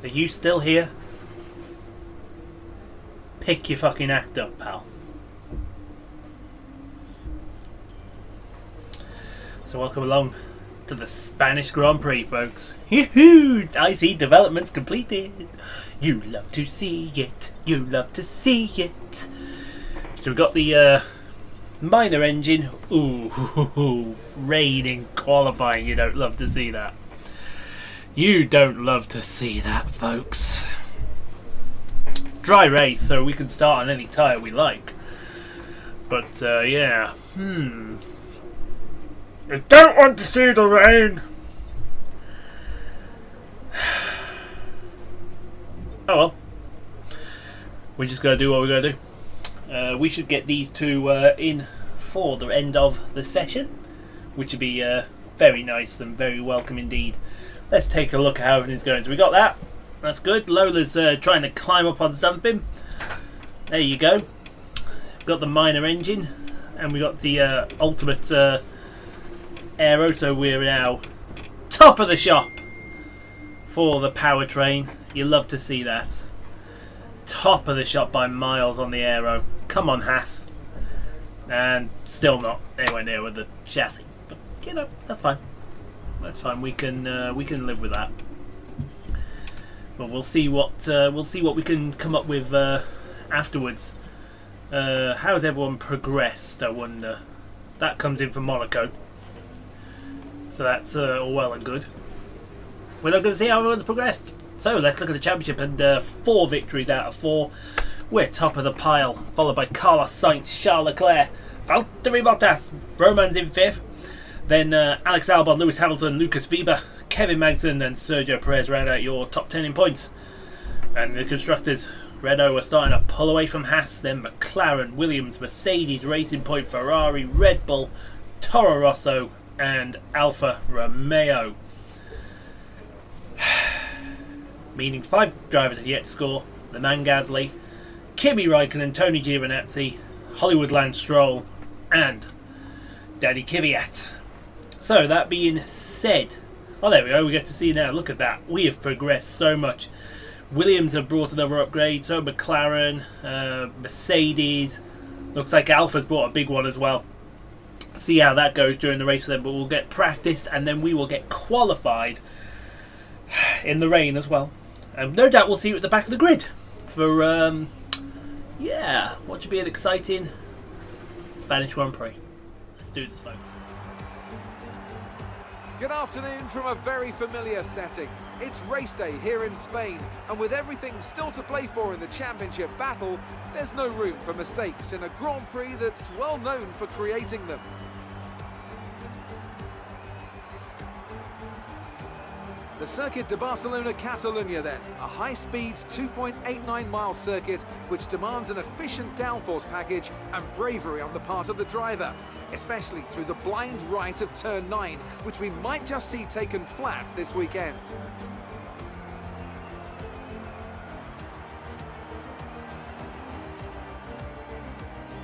Are you still here? Pick your fucking act up, pal. So welcome along to the Spanish Grand Prix, folks. Yoo-hoo! I see developments completed. You love to see it. You love to see it. So we've got the minor engine. Ooh, rain in qualifying. You don't love to see that. You don't love to see that, folks. Dry race, so we can start on any tyre we like. But, yeah. I don't want to see the rain. Oh well. We just gotta do what we gotta do. We should get these two in for the end of the session, which would be very nice and very welcome indeed. Let's take a look at how everything's going. So we got that. That's good. Lola's trying to climb up on something. There you go. Got the minor engine, and we got the ultimate aero. So we're now top of the shop for the powertrain. You love to see that. Top of the shop by miles on the aero. Come on, Haas. And still not anywhere near with the chassis. But you know, that's fine. That's fine. We can live with that. But we'll see what we can come up with afterwards. How's everyone progressed? I wonder. That comes in from Monaco, so that's all well and good. We're not going to see how everyone's progressed. So let's look at the championship, and 4 victories out of 4. We're top of the pile, followed by Carlos Sainz, Charles Leclerc, Valtteri Bottas, Roman's in 5th. Then Alex Albon, Lewis Hamilton, Lucas Weber, Kevin Magnussen and Sergio Perez round out your top 10 in points. And the constructors, Renault are starting to pull away from Haas, then McLaren, Williams, Mercedes, Racing Point, Ferrari, Red Bull, Toro Rosso and Alfa Romeo. Meaning 5 drivers have yet to score. The man Gasly, Kimi Raikkonen, Tony Giovinazzi, Hollywood Lance Stroll and Daddy Kvyat. So that being said, oh there we go, we get to see now, look at that, we have progressed so much. Williams have brought another upgrade, so McLaren, Mercedes, looks like Alfa's brought a big one as well. See how that goes during the race then, but we'll get practiced and then we will get qualified in the rain as well. No doubt we'll see you at the back of the grid for, yeah, what should be an exciting Spanish Grand Prix. Let's do this, folks. Good afternoon from a very familiar setting. It's race day here in Spain, and with everything still to play for in the championship battle, there's no room for mistakes in a Grand Prix that's well known for creating them. The Circuit de Barcelona-Cataluyna then, a high-speed 2.89-mile circuit which demands an efficient downforce package and bravery on the part of the driver, especially through the blind right of turn 9, which we might just see taken flat this weekend.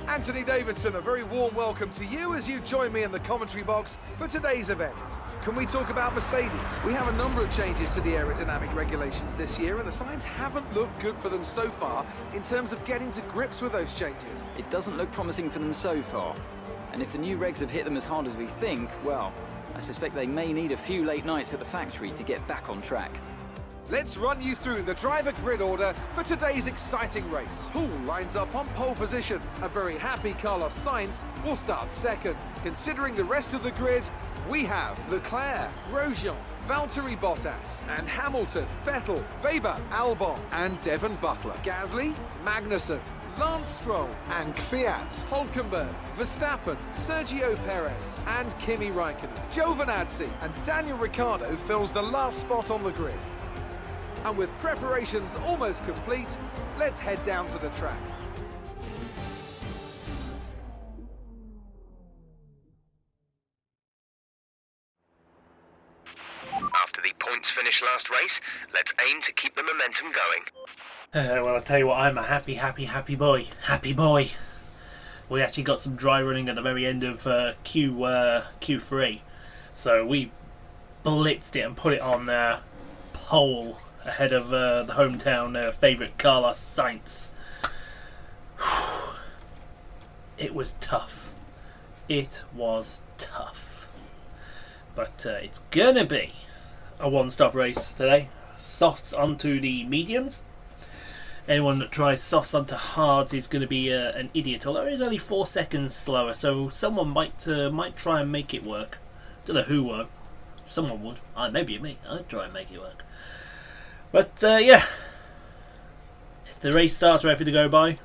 Anthony Davidson, a very warm welcome to you as you join me in the commentary box for today's event. Can we talk about Mercedes? We have a number of changes to the aerodynamic regulations this year, and the signs haven't looked good for them so far in terms of getting to grips with those changes. It doesn't look promising for them so far. And if the new regs have hit them as hard as we think, well, I suspect they may need a few late nights at the factory to get back on track. Let's run you through the driver grid order for today's exciting race. Paul lines up on pole position. A very happy Carlos Sainz will start second. Considering the rest of the grid, we have Leclerc, Grosjean, Valtteri Bottas, and Hamilton, Vettel, Weber, Albon, and Devon Butler. Gasly, Magnussen, Lance Stroll, and Kvyat, Hülkenberg, Verstappen, Sergio Perez, and Kimi Raikkonen. Giovinazzi and Daniel Ricciardo fills the last spot on the grid. And with preparations almost complete, let's head down to the track. After the points finish last race, let's aim to keep the momentum going. Well, I'll tell you what, I'm a happy boy. Happy boy. We actually got some dry running at the very end of Q3. So we blitzed it and put it on pole ahead of the hometown favourite Carlos Sainz. It was tough. It was tough. But it's gonna be a one-stop race today. Softs onto the mediums. Anyone that tries softs onto hards is going to be an idiot. Although it's only 4 seconds slower, so someone might try and make it work. Don't know who won't. Someone would. Maybe me. I'd try and make it work. But yeah, if the race starts ready to go by,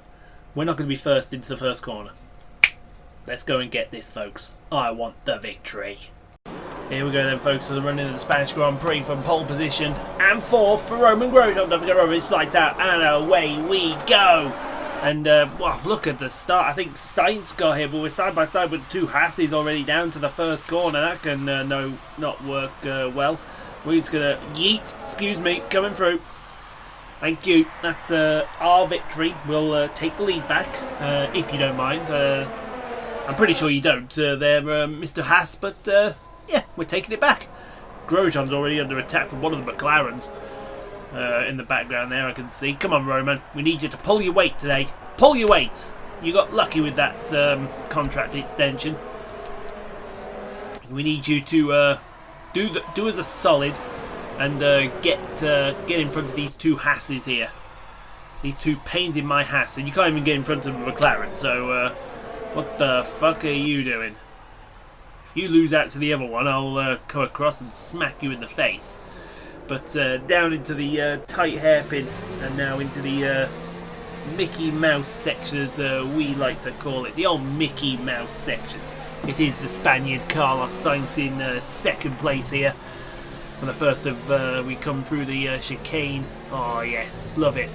we're not going to be first into the first corner. Let's go and get this, folks. I want the victory. Here we go then, folks, to the running of the Spanish Grand Prix from pole position and fourth for Roman Grosjean. Don't forget Roman, his flights out and away we go. And well, look at the start. I think Sainz got here, but we're side by side with 2 Hasses already down to the first corner. That can not work well. We're just going to yeet, excuse me, coming through. Thank you. That's our victory. We'll take the lead back, if you don't mind. I'm pretty sure you don't there, Mr. Haas, but yeah, we're taking it back. Grosjean's already under attack from one of the McLarens. In the background there, I can see. Come on, Roman. We need you to pull your weight today. Pull your weight. You got lucky with that contract extension. We need you to do us a solid and get in front of these 2 Hasses here. These 2 pains in my Hass, and you can't even get in front of the McLaren. So what the fuck are you doing? If you lose out to the other one, I'll come across and smack you in the face. But down into the tight hairpin, and now into the Mickey Mouse section, as we like to call it. The old Mickey Mouse section. It is the Spaniard Carlos Sainz in second place here. For the first of, we come through the chicane. Oh yes, love it.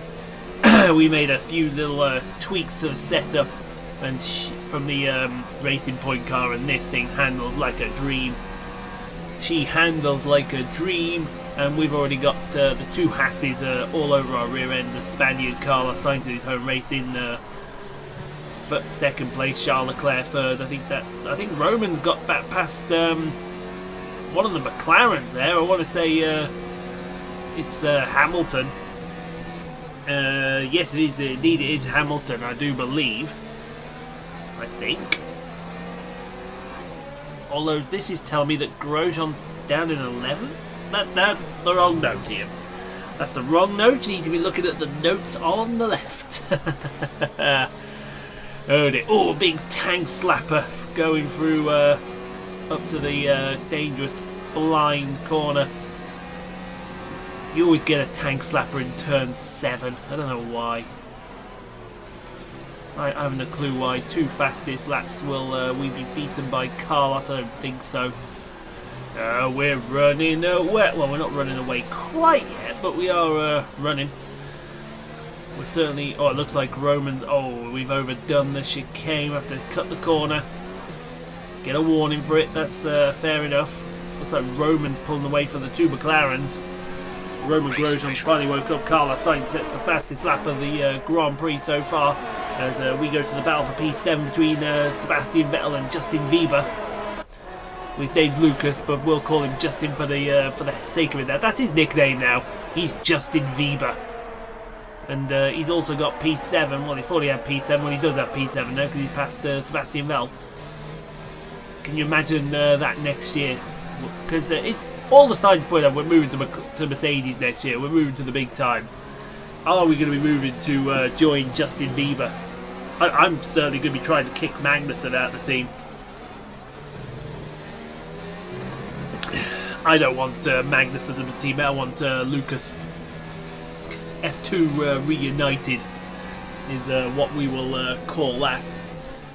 We made a few little tweaks to the setup, and from the Racing Point car, and this thing handles like a dream. She handles like a dream, and we've already got the 2 Hasses all over our rear end. The Spaniard Carlos Sainz in his home race in second place, Charles Leclerc third. I think Roman's got back past one of the McLarens there. I want to say it's Hamilton. Yes, it is. Indeed, it is Hamilton, I do believe. I think. Although this is telling me that Grosjean's down in 11th. That's the wrong note here. That's the wrong note. You need to be looking at the notes on the left. Oh dear. Oh, big tank slapper going through up to the dangerous blind corner. You always get a tank slapper in turn 7. I don't know why. I haven't a clue why. 2 fastest laps will we be beaten by Carlos? I don't think so. We're running away. Well, we're not running away quite yet, but we are running. We're certainly... Oh, it looks like Roman's... Oh, we've overdone the chicane. We have to cut the corner. Get a warning for it. That's fair enough. Looks like Roman's pulling away for the 2 McLarens. Roman Grosjean finally woke up. Carlos Sainz sets the fastest lap of the Grand Prix so far, as we go to the battle for P7 between Sebastian Vettel and Justin Bieber. Well, his name's Lucas, but we'll call him Justin for the sake of it. That's his nickname now. He's Justin Bieber. And he's also got P7. Well, he thought he had P7. Well, he does have P7 now because he passed Sebastian Vettel. Can you imagine that next year? Because all the signs point out we're moving to Mercedes next year. We're moving to the big time. Are we going to be moving to join Justin Bieber? I'm certainly going to be trying to kick Magnussen out of the team. I don't want Magnussen in the team. I want Lucas. F2 reunited is what we will call that.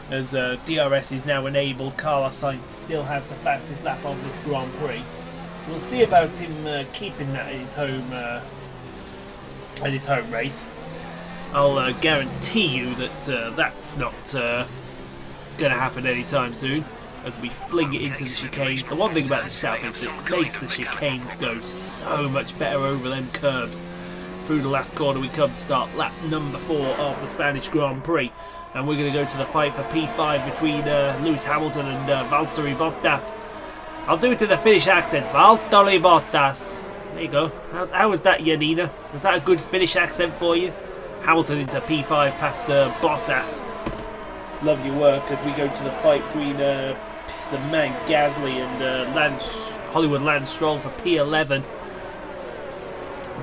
As DRS is now enabled, Carlos Sainz still has the fastest lap of this Grand Prix. We'll see about him keeping that at his home race. I'll guarantee you that that's not going to happen anytime soon, as we fling it into the chicane. The one thing about this setup is it makes the chicane go so much better over them curbs. Through the last corner we come to start lap number 4 of the Spanish Grand Prix, and we're going to go to the fight for P5 between Lewis Hamilton and Valtteri Bottas. I'll do it in the Finnish accent. Valtteri Bottas. There you go. How was that, Janina? Was that a good Finnish accent for you? Hamilton into P5 past Bottas. Lovely work as we go to the fight between the man Gasly and Hollywood Lance Stroll for P11.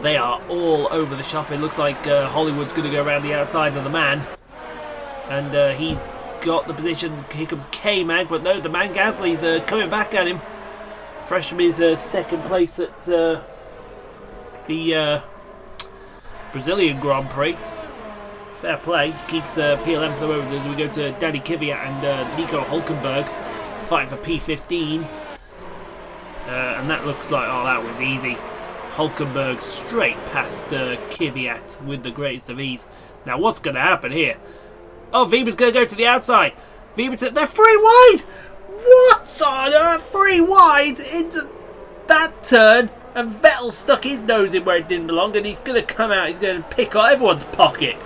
They are all over the shop. It looks like Hollywood's going to go around the outside of the man. And he's got the position. Here comes K-Mag, but no, the man Gasly's coming back at him. Fresh from his second place at the Brazilian Grand Prix. Fair play. Keeps P11 for the moment as we go to Danny Kvyat and Nico Hülkenberg fighting for P15. And that looks like, oh, that was easy. Hülkenberg straight past Kvyat with the greatest of ease. Now what's going to happen here? Oh, Weber's going to go to the outside. They're free wide! What on earth? Free wide into that turn, and Vettel stuck his nose in where it didn't belong, and he's going to come out, he's going to pick out everyone's pocket.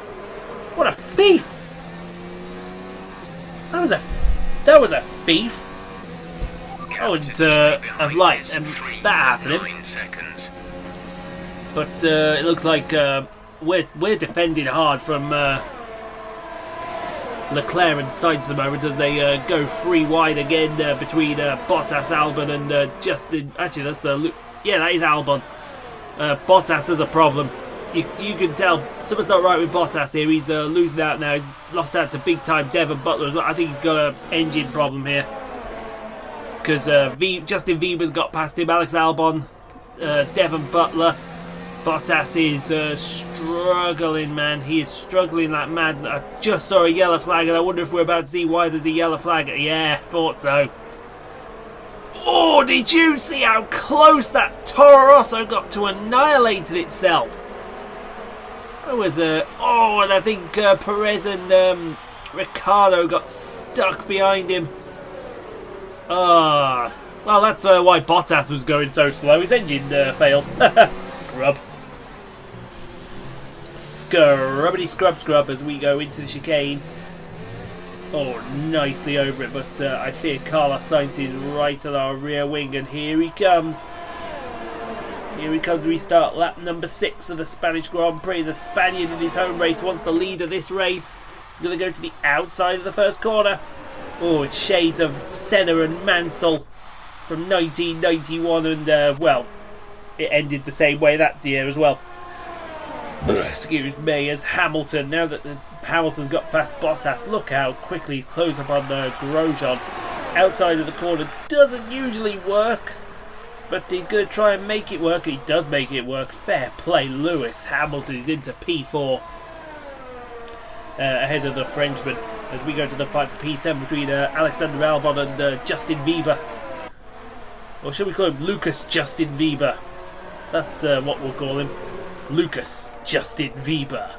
What a thief! That was a thief. I wouldn't have liked that happening. But it looks like we're defending hard from Leclerc and Sainz at the moment as they go free wide again between Bottas, Albon and Justin. Actually, that's yeah, that is Albon. Bottas has a problem. You can tell something's not right with Bottas here. He's losing out now. He's lost out to big time Devon Butler as well. I think he's got an engine problem here because Justin Bieber's got past him. Alex Albon, Devon Butler. Bottas is struggling, man. He is struggling like mad. I just saw a yellow flag, and I wonder if we're about to see why there's a yellow flag. Yeah, thought so. Oh, did you see how close that Toro Rosso got to annihilating itself? That was oh, and I think Perez and Ricciardo got stuck behind him. Ah, well, that's why Bottas was going so slow. His engine failed. Scrub. Scrubbity scrub as we go into the chicane. Oh, nicely over it, but I fear Carlos Sainz is right on our rear wing, and here he comes. Here he comes. We start lap number 6 of the Spanish Grand Prix. The Spaniard in his home race wants the lead of this race. He's going to go to the outside of the first corner. Oh, it's shades of Senna and Mansell from 1991, and well, it ended the same way that year as well. Excuse me, as Hamilton, now that Hamilton's got past Bottas, look how quickly he's closed up on Grosjean. Outside of the corner doesn't usually work, but he's going to try and make it work. He does make it work. Fair play, Lewis Hamilton is into P4 ahead of the Frenchman as we go to the fight for P7 between Alexander Albon and Justin Weber. Or should we call him Lucas Justin Weber? That's what we'll call him. Lucas Justin Weber.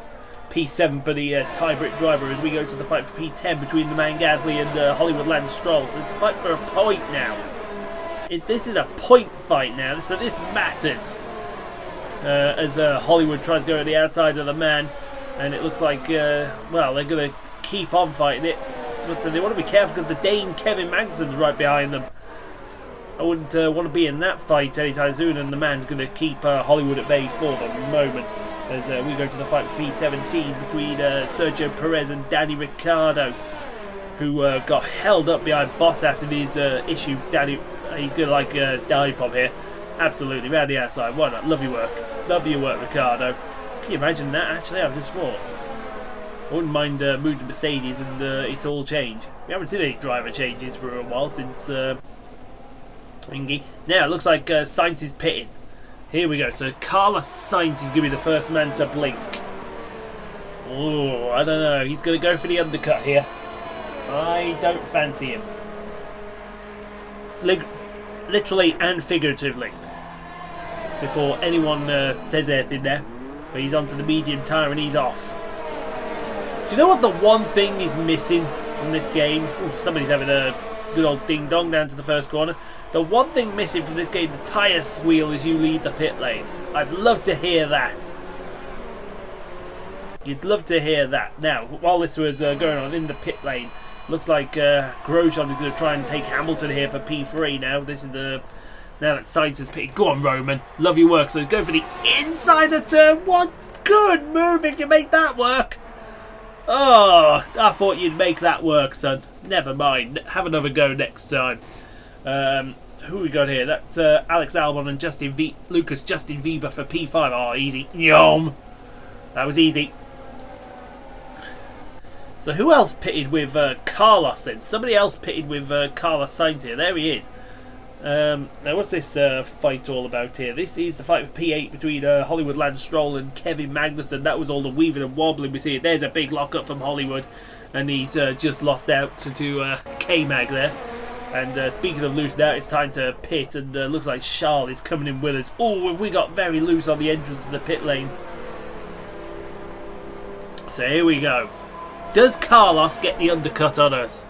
P7 for the tie-Brit driver as we go to the fight for P10 between the man Gasly and Hollywood Lance Stroll. So it's a fight for a point now. This is a point fight now, so this matters. As Hollywood tries to go to the outside of the man, and it looks like, well, they're going to keep on fighting it. But they want to be careful because the Dane Kevin Magnussen's right behind them. I wouldn't want to be in that fight anytime soon, and the man's going to keep Hollywood at bay for the moment. As we go to the fight for P17 between Sergio Perez and Danny Ricciardo, who got held up behind Bottas in his issue. Danny, he's going to like dive bomb here. Absolutely, round the outside. Why not? Lovely work. Lovely work, Ricciardo. Can you imagine that? Actually, I've just thought. I wouldn't mind moving to Mercedes and it's all change. We haven't seen any driver changes for a while since Ingy. Now it looks like Sainz is pitting. Here we go. So Carlos Sainz is going to be the first man to blink. Oh, I don't know. He's going to go for the undercut here. I don't fancy him. Literally and figuratively. Before anyone says anything there. But he's onto the medium tyre and he's off. Do you know what the one thing is missing from this game? Oh, somebody's having a good old ding dong down to the first corner. The one thing missing from this game, the tyre squeal as you leave the pit lane. I'd love to hear that. You'd love to hear that. Now, while this was going on in the pit lane, looks like Grosjean is going to try and take Hamilton here for P3 now. This is the Now that Sainz has pitted. Go on, Roman. Love your work. So go for the inside the turn. What good move if you make that work. Oh, I thought you'd make that work, son. Never mind. Have another go next time. Who we got here? That's Alex Albon and Lucas Justin Bieber for P5. Oh, easy. Yum. That was easy. So who else pitted with Carlos then? Somebody else pitted with Carlos Sainz here. There he is. Now what's this fight all about here? This is the fight for P8 between Hollywood Lance Stroll and Kevin Magnussen. That was all the weaving and wobbling we see. There's a big lockup from Hollywood, and he's just lost out to K-Mag there. And speaking of loose now, it's time to pit, and looks like Charles is coming in with us. Oh, we got very loose on the entrance to the pit lane. So here we go. Does Carlos get the undercut on us?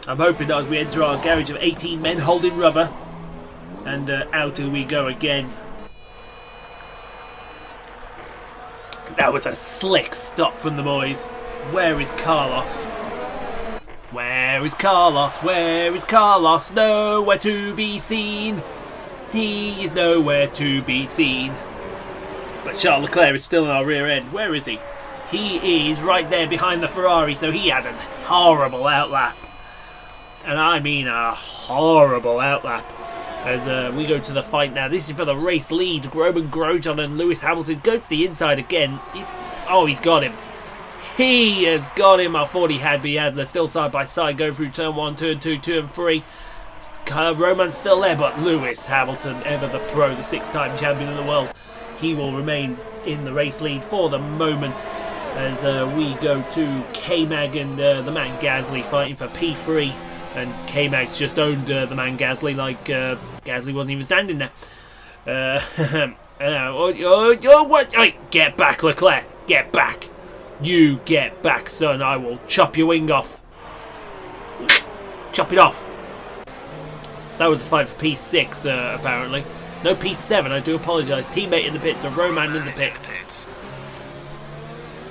I'm hoping that as we enter our garage of 18 men holding rubber. And out we go again. That was a slick stop from the boys. Where is Carlos? Where is Carlos? Where is Carlos? Nowhere to be seen. He is nowhere to be seen. But Charles Leclerc is still in our rear end. Where is he? He is right there behind the Ferrari, so he had a horrible outlap. And I mean a horrible outlap. As we go to the fight now. This is for the race lead. Roman Grosjean and Lewis Hamilton go to the inside again. Oh, he's got him. He has got him. I thought he had, but he has. They're still side by side. Go through turn 1, turn 2, turn 3. Roman's still there, but Lewis Hamilton, ever the pro, the 6-time champion of the world, he will remain in the race lead for the moment. As we go to K-Mag and the man Gasly fighting for P3. And K-Mag's just owned the man Gasly like Gasly wasn't even standing there. What? Get back, Leclerc. Get back. You get back, son. I will chop your wing off. Chop it off. That was a fight for P6, apparently. No, P7. I do apologise. Teammate in the pits. So Roman in the pits.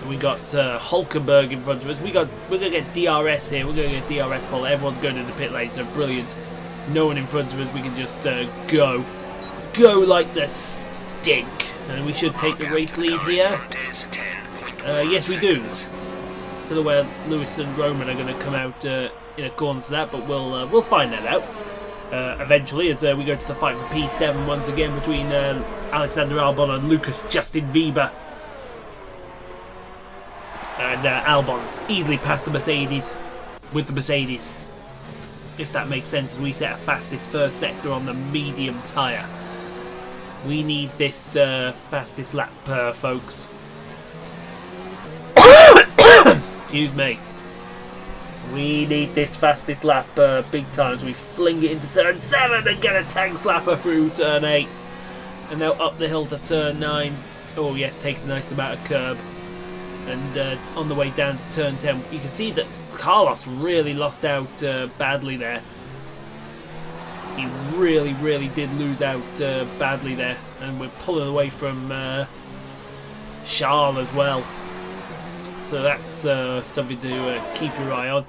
We got Hulkenberg in front of us. We're gonna get DRS here. We're gonna get DRS pole. Everyone's going in the pit lane, so brilliant. No one in front of us. We can just go like the stink, and we should take the race lead here. Yes, we do. To the where Lewis and Roman are going to come out in accordance to that, but we'll find that out eventually as we go to the fight for P7 once again between Alexander Albon and Lucas Justin Bieber. And Albon easily passed the Mercedes with the Mercedes, if that makes sense, as we set a fastest first sector on the medium tyre. We need this fastest lap, folks. Excuse me. We need this fastest lap big time as we fling it into turn 7 and get a tank slapper through turn 8. And now up the hill to turn 9. Oh yes, take a nice amount of curb. And on the way down to turn 10, you can see that Carlos really lost out badly there. He really did lose out badly there. And we're pulling away from Charles as well. So that's something to keep your eye on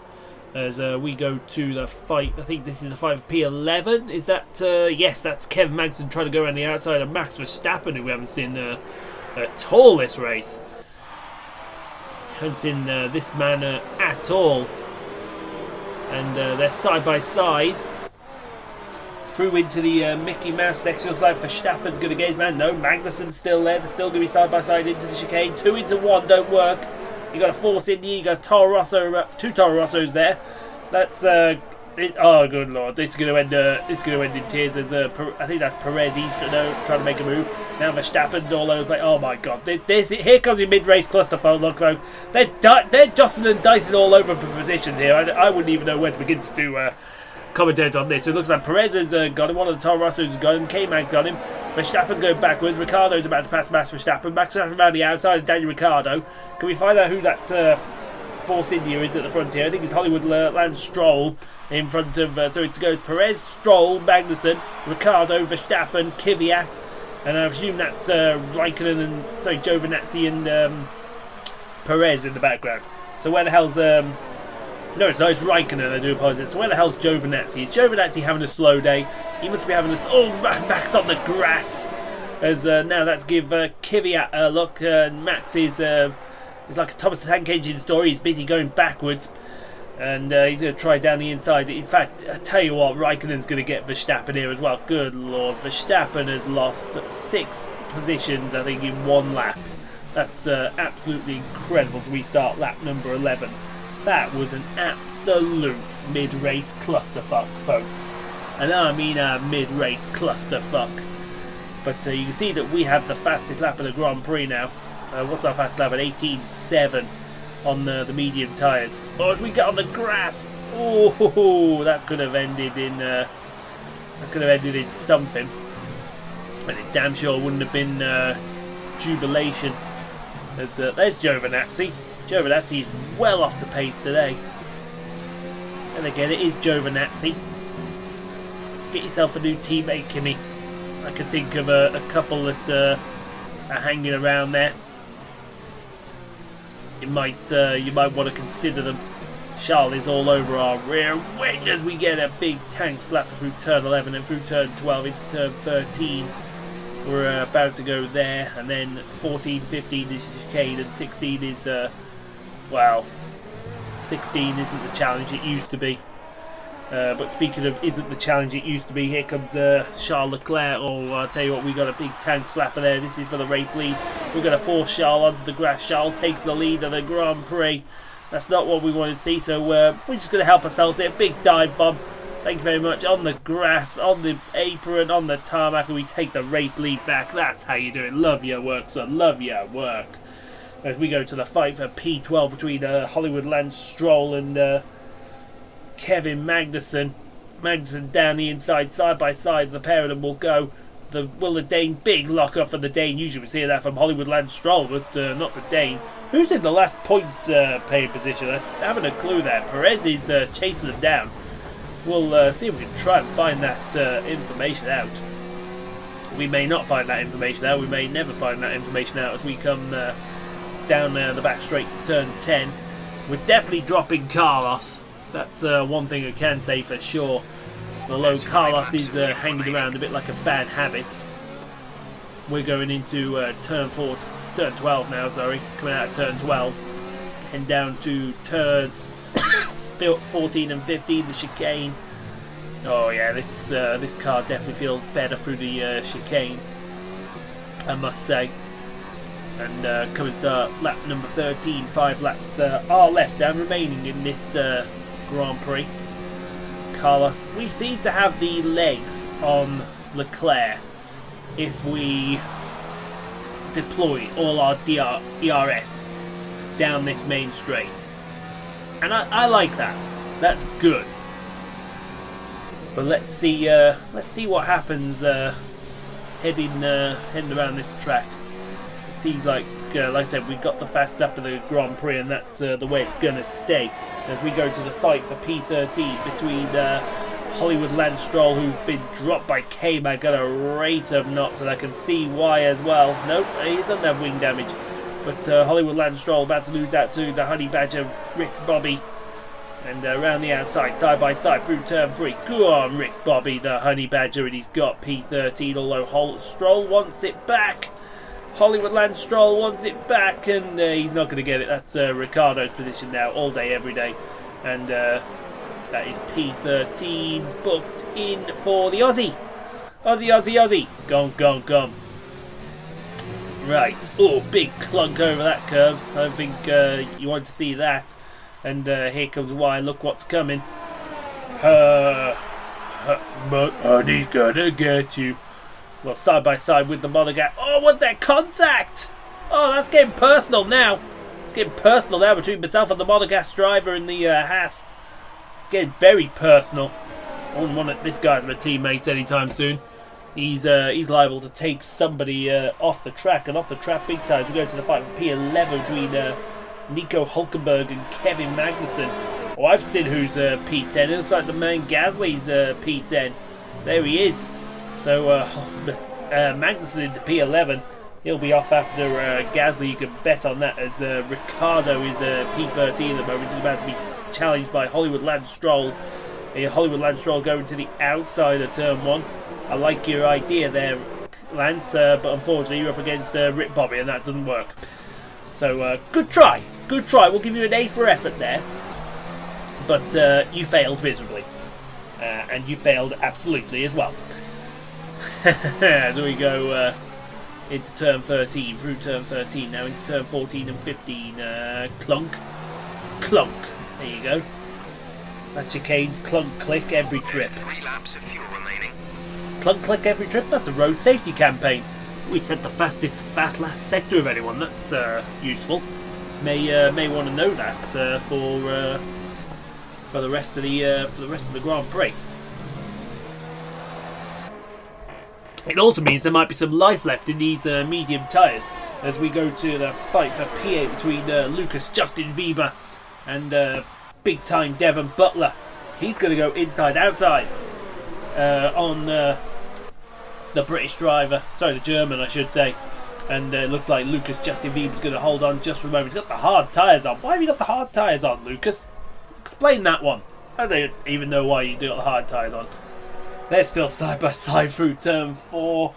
as we go to the fight. I think this is the fight for P11. Is that? Yes, that's Kevin Magnussen trying to go around the outside of Max Verstappen, who we haven't seen at all this race. Haven't seen this man at all. And they're side by side. Through into the Mickey Mouse section. Looks like Verstappen's going to get his man. No, Magnussen's still there. They're still going to be side by side into the chicane. 2 into 1 don't work. You got a Force India. You got Toro Rosso. 2 Toro Rossos there. That's oh good lord! This is going to end. This is going to end in tears. There's I think that's Perez. He's trying to make a move. Now Verstappen's all over. Like, oh my god! Here comes your mid-race clusterfuck. Look, folks. They're jostling and dicing all over for positions here. I wouldn't even know where to begin to do commentate on this. It looks like Perez has got him. One of the Toro Rossos has got him. K-Mag got him. Verstappen's going backwards. Ricciardo's about to pass Max Verstappen. Max Verstappen around the outside of Daniel Ricciardo. Can we find out who that Force India is at the front here? I think it's Hollywood Lance Stroll in front of. So it goes Perez, Stroll, Magnussen, Ricciardo, Verstappen, Kvyat, and I presume that's Raikkonen and Giovinazzi and Perez in the background. So where the hell's No, it's not. It's Raikkonen. I do apologise. So where the hell's Giovinazzi? Is Giovinazzi having a slow day? He must be having a... Oh, Max on the grass. As now let's give Kvyat a look. Max is like a Thomas the Tank Engine story. He's busy going backwards. And he's going to try down the inside. In fact, I tell you what, Raikkonen's going to get Verstappen here as well. Good lord. Verstappen has lost 6 positions, I think, in 1 lap. That's absolutely incredible. So we start lap number 11. That was an absolute mid-race clusterfuck, folks. And I mean a mid-race clusterfuck. But you can see that we have the fastest lap of the Grand Prix now. What's our fastest lap? At 18.7 on the medium tyres. Oh, as we get on the grass, oh, that could have ended in something. But it damn sure wouldn't have been jubilation. There's Giovinazzi. Giovinazzi is well off the pace today. And again, it is Giovinazzi. Get yourself a new teammate, Kimi. I could think of a couple that are hanging around there. You might want to consider them. Charles is all over our rear wing as we get a big tank slap through turn 11 and through turn 12 into turn 13. We're about to go there, and then 14, 15 is chicane, and 16 is, well, 16 isn't the challenge it used to be. But speaking of isn't the challenge it used to be, here comes Charles Leclerc. Oh, I'll tell you what, we got a big tank slapper there. This is for the race lead. We're going to force Charles onto the grass. Charles takes the lead of the Grand Prix. That's not what we want to see, so we're just going to help ourselves here. Big dive bomb. Thank you very much. On the grass, on the apron, on the tarmac, and we take the race lead back. That's how you do it. Love your work, son. Love your work. As we go to the fight for P12 between Hollywood Lance Stroll and Kevin Magnussen. Magnussen down the inside, side by side. The pair of them will go. Will the Dane, big lock up for the Dane. Usually we see that from Hollywood Lance Stroll, but not the Dane. Who's in the last point paying position? I haven't a clue there. Perez is chasing them down. We'll see if we can try and find that information out. We may not find that information out. We may never find that information out as we come down the back straight to turn 10. We're definitely dropping Carlos. That's one thing I can say for sure. Although Carlos is hanging around a bit like a bad habit. We're going into turn 12 now, sorry. Coming out of turn 12. Heading down to turn 14 and 15, the chicane. Oh yeah, this car definitely feels better through the chicane, I must say. And coming to lap number 13, 5 laps are left and remaining in this Grand Prix. Carlos, we seem to have the legs on Leclerc if we deploy all our DRS down this main straight. And I like that. That's good. But let's see what happens heading around this track. It seems like I said, we got the fast up of the Grand Prix, and that's the way it's gonna stay. As we go to the fight for P13 between Hollywood Lance Stroll, who's been dropped by K-Mag at a rate of knots, and I can see why as well. Nope, he doesn't have wing damage. But Hollywood Lance Stroll about to lose out to the Honey Badger Rick Bobby. And around the outside, side by side, through turn 3. Go on, Rick Bobby, the Honey Badger, and he's got P13, although Stroll wants it back. Hollywood Lance Stroll wants it back, and he's not going to get it. That's Ricciardo's position now, all day, every day. And that is P13 booked in for the Aussie. Aussie. Gone. Right. Oh, big clunk over that curve. I don't think you want to see that. And here comes why. Look what's coming. But Honey's gonna get you. Well, side by side with the Monegasque. Oh, what's that contact? Oh, that's getting personal now. It's getting personal now between myself and the Monegasque driver in the Haas. It's getting very personal. I wouldn't want this guy as my teammate anytime soon. He's liable to take somebody off the track, and off the track big time. We go to the fight for P11 between Nico Hulkenberg and Kevin Magnussen. Oh, I've seen who's P10. It looks like the man Gasly's P10. There he is. So Magnussen into P11. He'll be off after Gasly. You can bet on that, as Ricciardo is P13 at the moment. He's about to be challenged by Hollywood Lance Stroll. Hollywood Lance Stroll going to the outside of turn 1. I like your idea there, Lance, but unfortunately you're up against Rip Bobby and that doesn't work. So good try. We'll give you an A for effort there. But you failed miserably. And you failed absolutely as well. As we go into turn 13, through turn 13, now into turn 14 and 15. Clunk. There you go. That's your Cane's clunk click every trip. 3 laps of fuel remaining. Clunk click every trip, that's a road safety campaign. We set the fastest fat last sector of anyone, that's useful. May want to know that for the rest of the Grand Prix. It also means there might be some life left in these medium tyres as we go to the fight for P8 between Lucas Justin Bieber and big time Devon Butler. He's going to go inside outside on the British driver, sorry, the German I should say. And it looks like Lucas Justin Bieber's going to hold on just for a moment. He's got the hard tyres on. Why have you got the hard tyres on, Lucas? Explain that one. I don't even know why you got the hard tyres on. They're still side by side through turn 4.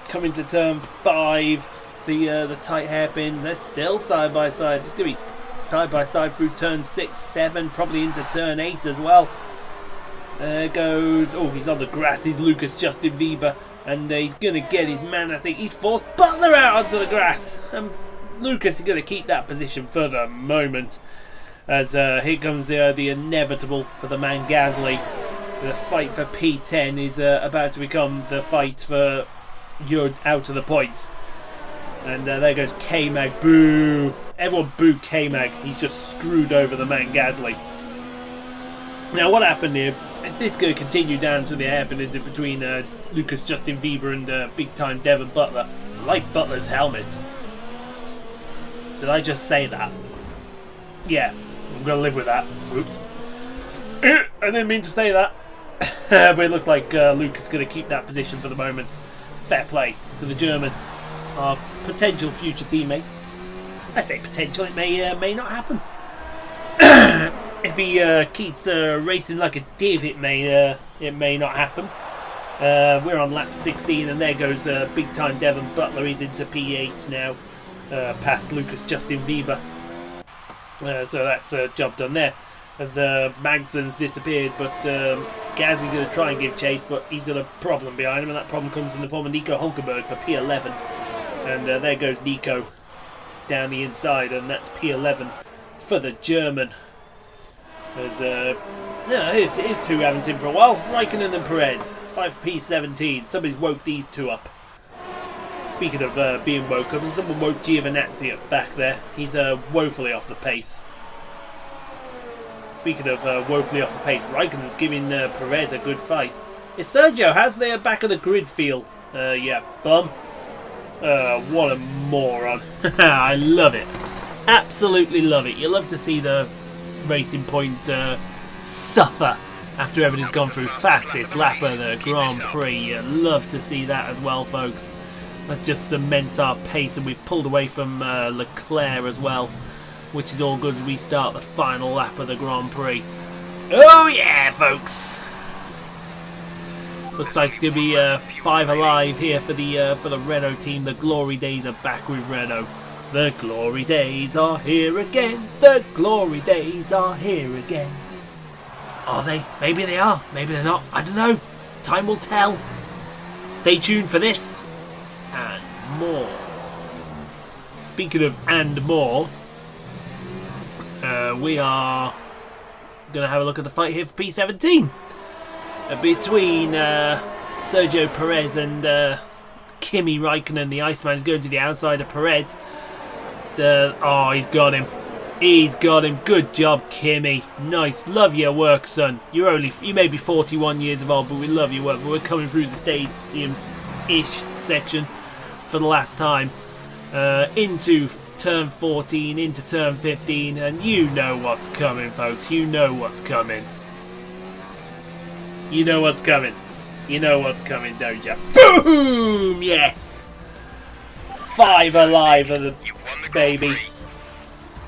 Coming to turn 5. The tight hairpin. They're still side by side. It's going to be side by side through turn 6, 7, probably into turn 8 as well. There goes. Oh, he's on the grass. He's Lucas Justin Bieber. And he's going to get his man. I think he's forced Butler out onto the grass. And Lucas is going to keep that position for the moment. As here comes the inevitable for the man Gasly. The fight for P10 is about to become the fight for you're out of the points. And there goes K-Mag. Boo! Everyone boo K-Mag. He's just screwed over the man Gasly. Now what happened here? Is this going to continue down to the hairpin between Lucas Justin Bieber and big time Devon Butler? I like Butler's helmet. Did I just say that? Yeah, I'm going to live with that. Oops. I didn't mean to say that. But it looks like Lucas is going to keep that position for the moment. Fair play to the German, our potential future teammate. I say potential, it may not happen. If he keeps racing like a div, it may not happen. We're on lap 16, and there goes big time Devon Butler. He's into P8 now, past Lucas Justin Bieber. So that's a job done there. As Magson's disappeared, but Gazzy's going to try and give chase, but he's got a problem behind him, and that problem comes in the form of Nico Hulkenberg for P11. And there goes Nico down the inside, and that's P11 for the German. As here's two haven't seen for a while. Raikkonen and Perez, 5 for P17. Somebody's woke these two up. Speaking of being woke up, someone woke Giovinazzi up back there. He's woefully off the pace. Speaking of woefully off the pace, Raikkonen's giving Perez a good fight. Is Sergio has their back of the grid feel? Yeah, bum. What a moron. I love it. Absolutely love it. You love to see the Racing Point suffer after everything's gone through. Fastest lap of the Grand Prix. You love to see that as well, folks. That just cements our pace, and we've pulled away from Leclerc as well, which is all good as we start the final lap of the Grand Prix. Oh yeah, folks! Looks like it's going to be 5 alive here for the Renault team. The glory days are back with Renault. The glory days are here again. The glory days are here again. Are they? Maybe they are. Maybe they're not. I don't know. Time will tell. Stay tuned for this and more. Speaking of and more, we are going to have a look at the fight here for P17 between Sergio Perez and Kimi Raikkonen. The Iceman is going to the outside of Perez. Oh, he's got him. He's got him. Good job, Kimi. Nice. Love your work, son. You may be 41 years of old, but we love your work. But we're coming through the stadium-ish section for the last time. Into turn 14, into turn 15, and you know what's coming, folks. You know what's coming. You know what's coming. You know what's coming, don't you? Boom! Yes! 5 alive of the baby.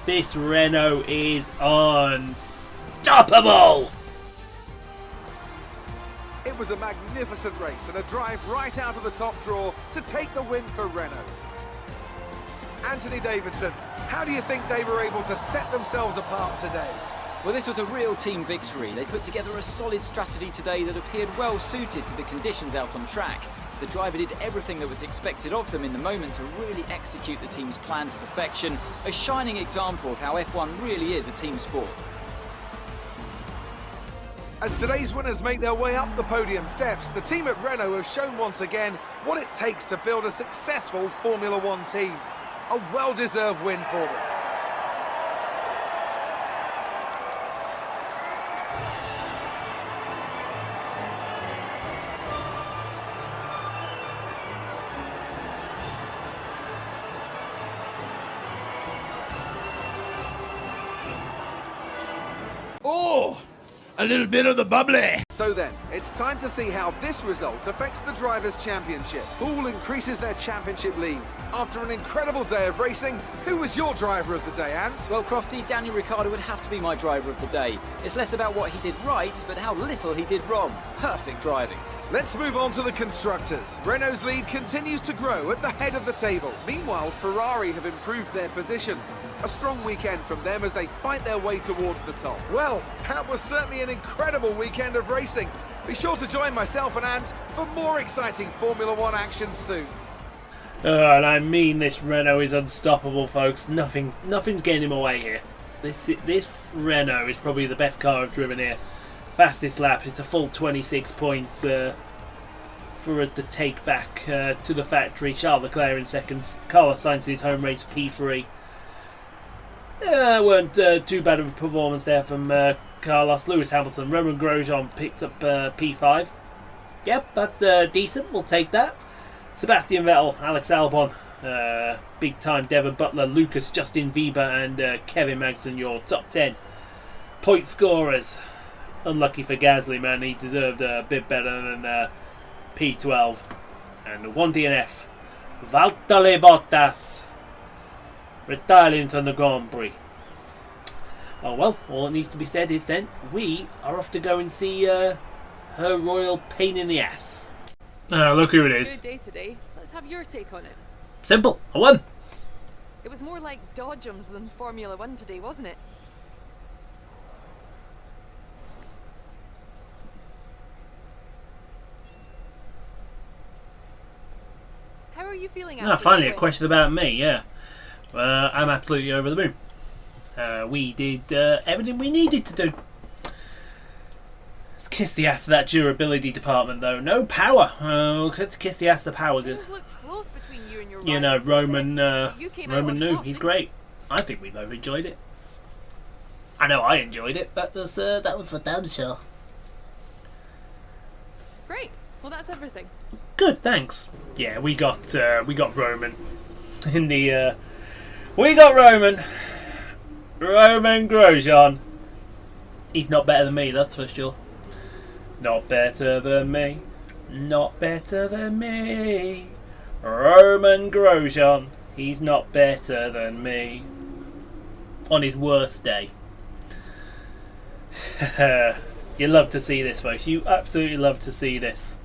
This Renault is unstoppable. It was a magnificent race and a drive right out of the top draw to take the win for Renault. Anthony Davidson, how do you think they were able to set themselves apart today? Well, this was a real team victory. They put together a solid strategy today that appeared well suited to the conditions out on track. The driver did everything that was expected of them in the moment to really execute the team's plan to perfection. A shining example of how F1 really is a team sport. As today's winners make their way up the podium steps, the team at Renault have shown once again what it takes to build a successful Formula One team. A well-deserved win for them. Oh, a little bit of the bubbly. So then, it's time to see how this result affects the Drivers' Championship. Who increases their championship lead? After an incredible day of racing, who was your driver of the day, Ant? Well, Crofty, Daniel Ricciardo would have to be my driver of the day. It's less about what he did right, but how little he did wrong. Perfect driving. Let's move on to the constructors. Renault's lead continues to grow at the head of the table. Meanwhile, Ferrari have improved their position. A strong weekend from them as they fight their way towards the top. Well, that was certainly an incredible weekend of racing. Be sure to join myself and Ant for more exciting Formula One action soon. And I mean, this Renault is unstoppable, folks. Nothing's getting him away here. This Renault is probably the best car I've driven here. Fastest lap. It's a full 26 points for us to take back to the factory. Charles Leclerc in seconds. Carlos Sainz in his home race P3. Weren't too bad of a performance there from Carlos. Lewis Hamilton. Roman Grosjean picks up P5. Yep, that's decent. We'll take that. Sebastian Vettel, Alex Albon, big time Devon Butler, Lucas, Justin Bieber and Kevin Magnussen, your top 10 point scorers. Unlucky for Gasly, man. He deserved a bit better than P12. And 1 DNF. Valtteri Bottas retiring from the Grand Prix. Oh well, all that needs to be said is then we are off to go and see her royal pain in the ass. Look who it is. Good day today. Let's have your take on it. Simple. I won. It was more like Dodgems than Formula One today, wasn't it? How are you feeling after Finally that a win? question about me, yeah. I'm absolutely over the moon. We did everything we needed to do. Let's kiss the ass of that durability department, though. No power. Let's kiss the ass of the power. Things look close between you and your You know, rival. Roman You came out Roman on knew. top, He's didn't you? great. I think we both enjoyed it. I know I enjoyed it, but that was for damn sure. Great. Well, that's everything. Good, thanks. Yeah, we got Roman in the. We got Roman Grosjean. He's not better than me, that's for sure. Not better than me. Not better than me. Roman Grosjean. He's not better than me. On his worst day. You love to see this, folks. You absolutely love to see this.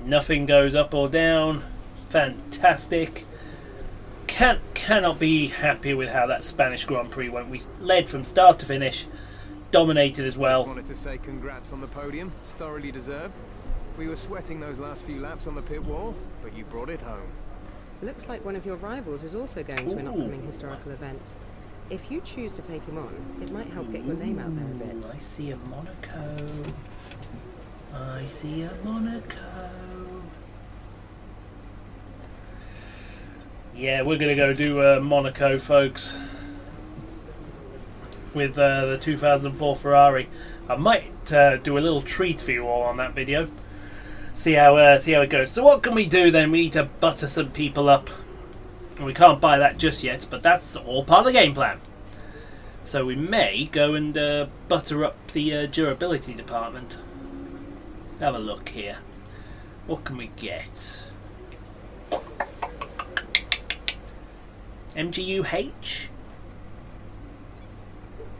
Nothing goes up or down. Fantastic. Cannot be happy with how that Spanish Grand Prix went. We led from start to finish. Dominated as well. Just wanted to say congrats on the podium. It's thoroughly deserved. We were sweating those last few laps on the pit wall, but you brought it home. Looks like one of your rivals is also going to an upcoming historical event. If you choose to take him on, it might help get your name out there a bit. I see a Monaco. I see a Monaco. Yeah, we're going to go do Monaco, folks. With the 2004 Ferrari. I might do a little treat for you all on that video. See how it goes. So what can we do then? We need to butter some people up. And we can't buy that just yet, but that's all part of the game plan. So we may go and butter up the durability department. Let's have a look here. What can we get? MGUH?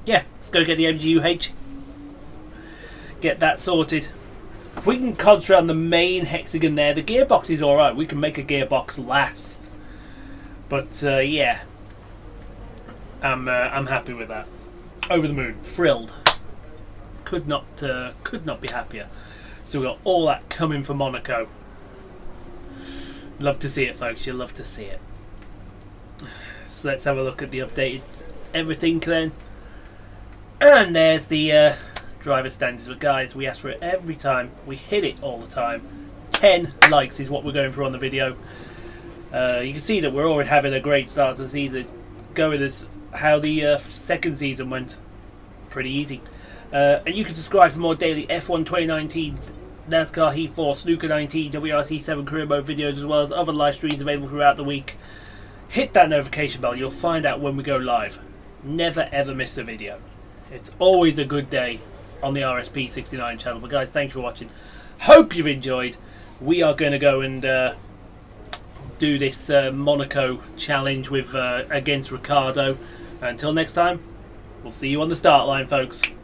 Yeah, let's go get the MGUH. Get that sorted. If we can concentrate on the main hexagon there, the gearbox is alright. We can make a gearbox last. But yeah, I'm happy with that. Over the moon, thrilled. Could not be happier. So we got all that coming for Monaco. Love to see it, folks. You'll love to see it. So let's have a look at the updated everything then. And there's the driver standards. But guys, we ask for it every time. We hit it all the time. 10 likes is what we're going for on the video. You can see that we're already having a great start to the season. It's going as how the second season went. Pretty easy. And you can subscribe for more daily F1 2019's NASCAR Heat 4, Snooker 19, WRC 7 career mode videos, as well as other live streams available throughout the week. Hit that notification bell. You'll find out when we go live. Never ever miss a video. It's always a good day on the RSP69 channel. But guys, thanks for watching. Hope you've enjoyed. We are going to go and do this Monaco challenge with against Ricardo. Until next time, we'll see you on the start line, folks.